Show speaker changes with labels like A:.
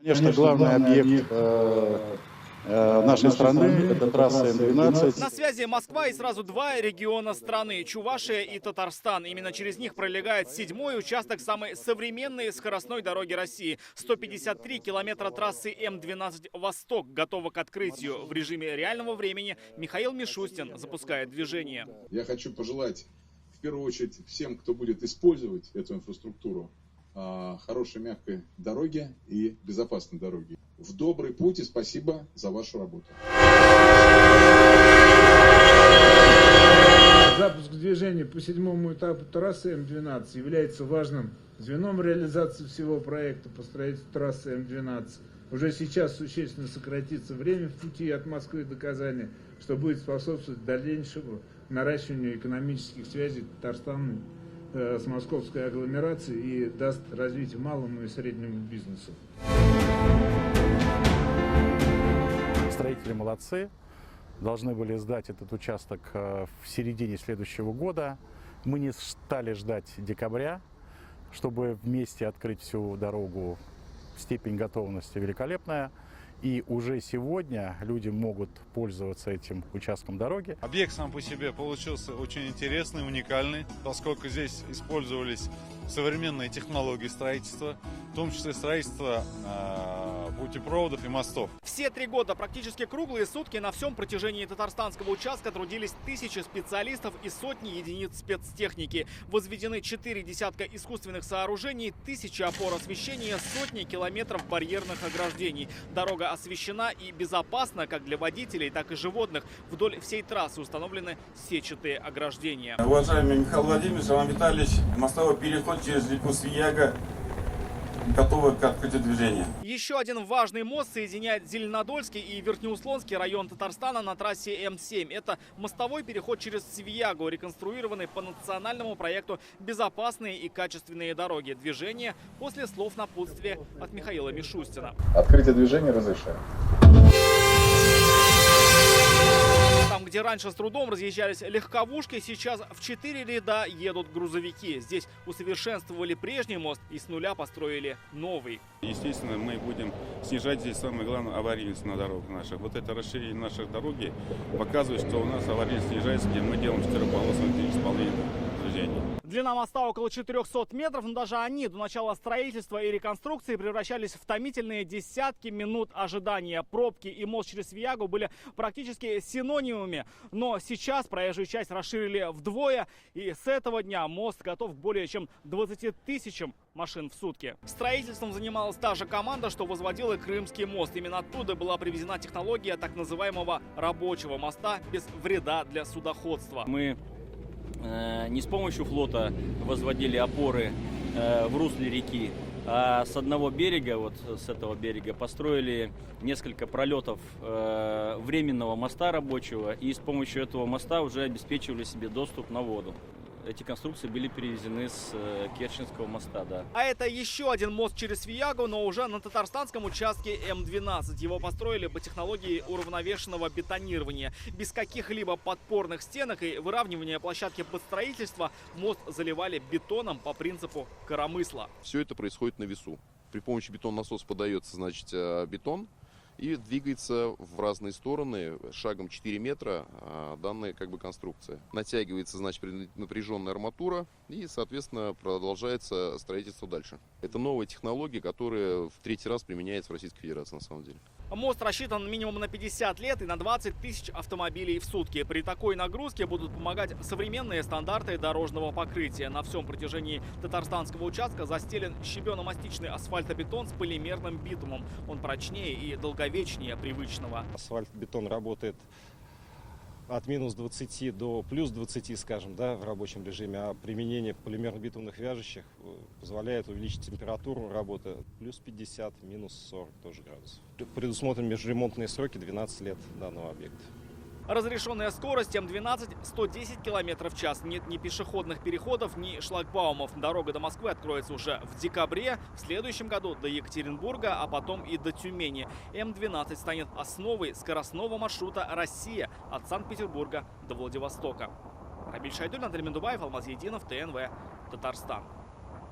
A: Конечно, главный объект нашей страны – это трасса М-12.
B: На связи Москва и сразу два региона страны – Чувашия и Татарстан. Именно через них пролегает седьмой участок самой современной скоростной дороги России. 153 километра трассы М-12 «Восток» готова к открытию. В режиме реального времени Михаил Мишустин запускает движение.
C: Я хочу пожелать, в первую очередь, всем, кто будет использовать эту инфраструктуру, хорошей, мягкой дороги и безопасной дороги. В добрый путь и спасибо за вашу работу.
D: Запуск движения по седьмому этапу трассы М-12 является важным звеном реализации всего проекта по строительству трассы М-12. Уже сейчас существенно сократится время в пути от Москвы до Казани, что будет способствовать дальнейшему наращиванию экономических связей Татарстана с московской агломерацией и даст развитие малому и среднему бизнесу.
A: Строители молодцы. Должны были сдать этот участок в середине следующего года. Мы не стали ждать декабря, чтобы вместе открыть всю дорогу. Степень готовности великолепная. И уже сегодня люди могут пользоваться этим участком дороги.
E: Объект сам по себе получился очень интересный, уникальный, поскольку здесь использовались современные технологии строительства, в том числе строительство путепроводов и мостов.
B: Все 3 года, практически круглые сутки, на всем протяжении татарстанского участка трудились тысячи специалистов и сотни единиц спецтехники. Возведены 4 десятка искусственных сооружений, 1000 опор освещения, сотни километров барьерных ограждений. Дорога освещена и безопасна как для водителей, так и животных. Вдоль всей трассы установлены сетчатые ограждения.
F: Уважаемый Михаил Владимирович, Роман Витальевич, мостовой переход через реку Свияга готовы к открытию движения.
B: Еще один важный мост соединяет Зеленодольский и Верхнеуслонский район Татарстана на трассе М7. Это мостовой переход через Свиягу, реконструированный по национальному проекту «Безопасные и качественные дороги». Движение после слов напутствия от Михаила Мишустина.
C: Открытие движения разрешаю.
B: Там, где раньше с трудом разъезжались легковушки, сейчас в 4 ряда едут грузовики. Здесь усовершенствовали прежний мост и с нуля построили новый.
G: Естественно, мы будем снижать здесь, самое главное, аварийность на дорогах наших. Вот это расширение наших дороги показывает, что у нас аварийность снижается, где мы делаем 4-полосное исполнение движения.
B: Длина моста около 400 метров, но даже они до начала строительства и реконструкции превращались в томительные десятки минут ожидания. Пробки и мост через Свиягу были практически синонимами, но сейчас проезжую часть расширили вдвое, и с этого дня мост готов к более чем 20 тысячам машин в сутки. Строительством занималась та же команда, что возводила Крымский мост. Именно оттуда была привезена технология так называемого рабочего моста без вреда для судоходства.
H: Мы не с помощью флота возводили опоры в русле реки, а с одного берега, вот с этого берега, построили несколько пролетов временного моста рабочего, и с помощью этого моста уже обеспечивали себе доступ на воду. Эти конструкции были перевезены с Керченского моста, да.
B: А это еще один мост через Свиягу, но уже на татарстанском участке М-12. Его построили по технологии уравновешенного бетонирования. Без каких-либо подпорных стенок и выравнивания площадки под строительство мост заливали бетоном по принципу коромысла.
I: Все это происходит на весу. При помощи бетон-насоса подается, значит, бетон и двигается в разные стороны шагом 4 метра данная конструкция. Натягивается, значит, напряженная арматура и, соответственно, продолжается строительство дальше. Это новая технология, которая в 3-й раз применяется в Российской Федерации на самом деле.
B: Мост рассчитан минимум на 50 лет и на 20 тысяч автомобилей в сутки. При такой нагрузке будут помогать современные стандарты дорожного покрытия. На всем протяжении татарстанского участка застелен щебено-мастичный асфальтобетон с полимерным битумом. Он прочнее и долговечнее привычного.
J: Асфальтобетон работает от минус 20 до плюс 20, скажем, да, в рабочем режиме, а применение полимерно-битумных вяжущих позволяет увеличить температуру работы плюс 50, минус 40 тоже градусов. Предусмотрены межремонтные сроки 12 лет данного объекта.
B: Разрешенная скорость М-12 110 км в час. Нет ни пешеходных переходов, ни шлагбаумов. Дорога до Москвы откроется уже в декабре. В следующем году до Екатеринбурга, а потом и до Тюмени. М-12 станет основой скоростного маршрута «Россия» от Санкт-Петербурга до Владивостока. Рамиль Шайдуллин, Андрей Мендубаев, Алмаз Единов, ТНВ, Татарстан.